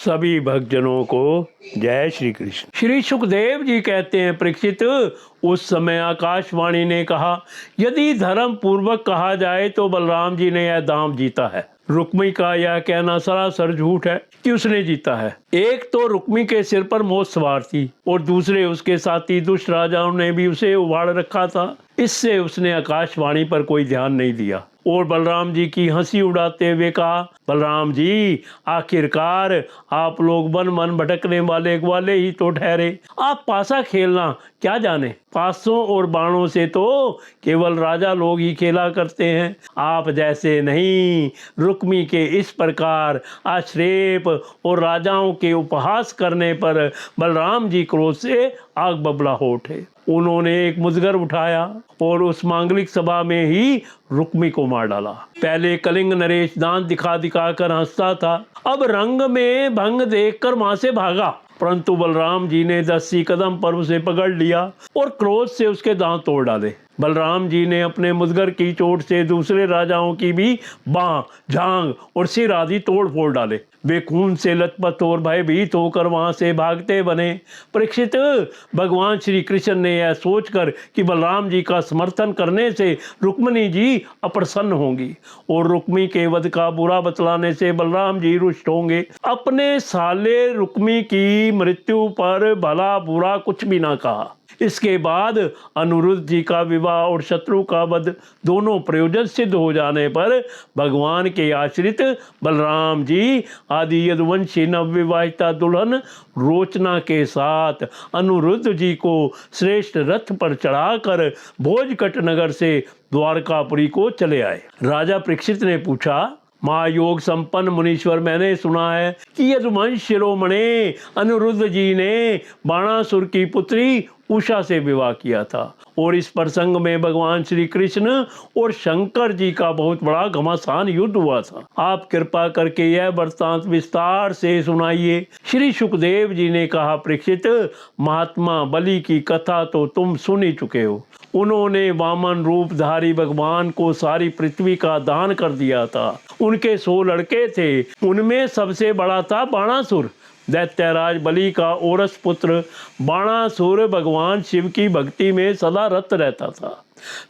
सभी भक्तजनों को जय श्री कृष्ण। श्री सुखदेव जी कहते हैं, परीक्षित, उस समय आकाशवाणी ने कहा, यदि धर्म पूर्वक कहा जाए तो बलराम जी ने यह दांव जीता है। रुक्मी का यह कहना सरासर झूठ है कि उसने जीता है। एक तो रुक्मी के सिर पर मौत सवार थी और दूसरे उसके साथी दुष्ट राजाओं ने भी उसे उबाड़ रखा था। इससे उसने आकाशवाणी पर कोई ध्यान नहीं दिया और बलराम जी की हंसी उड़ाते हुए कहा, बलराम जी, आखिरकार आप लोग वन वन भटकने वाले ही तो ठहरे। आप पासा खेलना क्या जाने, पासों और बाणों से तो केवल राजा लोग ही खेला करते हैं। आप जैसे नहीं। रुक्मी के इस प्रकार आक्षेप और राजाओं के उपहास करने पर बलराम जी क्रोध से आग बबला हो उठे। उन्होंने एक मुजगर उठाया और उस मांगलिक सभा में ही रुक्मी को मार डाला। पहले कलिंग नरेश दांत दिखा दिखा कर हंसता था, अब रंग में भंग देखकर वहां से भागा, परंतु बलराम जी ने 10 कदम पर उसे पकड़ लिया और क्रोध से उसके दांत तोड़ डाले। बलराम जी ने अपने मुजगर की चोट से दूसरे राजाओं की भी बांह, जांघ और सिर आदि तोड़ फोड़ डाले। वे खून से लथपथ और भयभीत होकर वहां से भागते बने। परीक्षित, भगवान श्री कृष्ण ने यह सोचकर कि बलराम जी का समर्थन करने से रुक्मिणी जी अप्रसन्न होंगी और रुक्मी के वध का बुरा बतलाने से बलराम जी रुष्ट होंगे, अपने साले रुक्मी की मृत्यु पर भला बुरा कुछ भी ना कहा। इसके बाद अनुरुद्ध जी का विवाह और शत्रु का वध दोनों प्रयोजन सिद्ध हो जाने पर भगवान के आश्रित बलराम जी आदि यदुवंशी नवविवाहिता दुल्हन रोचना के साथ अनुरुद्ध जी को श्रेष्ठ रथ पर चढ़ाकर भोजकट नगर से द्वारकापुरी को चले आए। राजा परीक्षित ने पूछा, महायोग संपन्न मुनीश्वर, मैंने सुना है कि यदुवंश शिरोमणि अनुरुद्ध जी ने बाणासुर की पुत्री उषा से विवाह किया था और इस प्रसंग में भगवान श्री कृष्ण और शंकर जी का बहुत बड़ा घमासान युद्ध हुआ था। आप कृपा करके यह वृत्तांत विस्तार से सुनाइए। श्री सुखदेव जी ने कहा, परीक्षित, महात्मा बलि की कथा तो तुम सुन ही चुके हो। उन्होंने वामन रूपधारी भगवान को सारी पृथ्वी का दान कर दिया था। उनके 100 लड़के थे, उनमें सबसे बड़ा था बाणासुर। दैत्यराज बलि का औरस पुत्र बाणासुर भगवान शिव की भक्ति में सदा रत रहता था।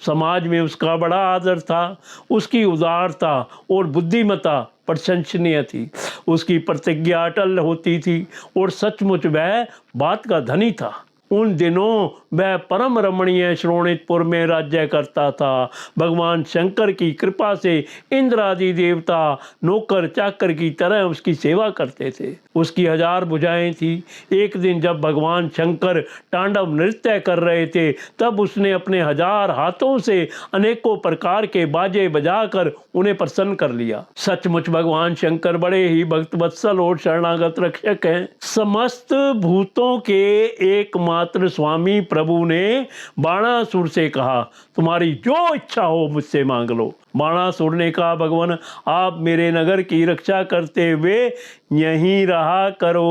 समाज में उसका बड़ा आदर था। उसकी उदारता और बुद्धिमत्ता प्रशंसनीय थी। उसकी प्रतिज्ञा अटल होती थी और सचमुच वह बात का धनी था। उन दिनों वह परम रमणीय श्रोणितपुर में राज्य करता था। भगवान शंकर की कृपा से इंद्र आदि देवता नौकर चाकर की तरह उसकी सेवा करते थे। उसकी 1000 भुजाएं थी। एक दिन जब भगवान शंकर तांडव नृत्य कर रहे थे, तब उसने अपने 1000 हाथों से अनेकों प्रकार के बाजे बजाकर उन्हें प्रसन्न कर लिया। सचमुच भगवान शंकर बड़े ही भक्तवत्सल और शरणागत रक्षक हैं। समस्त भूतों के एकमात्र स्वामी प्रभु ने बाणासुर से कहा, तुम्हारी जो इच्छा हो मुझसे मांग लो। बाणासुर ने कहा, भगवान, आप मेरे नगर की रक्षा करते हुए यहीं रहा करो।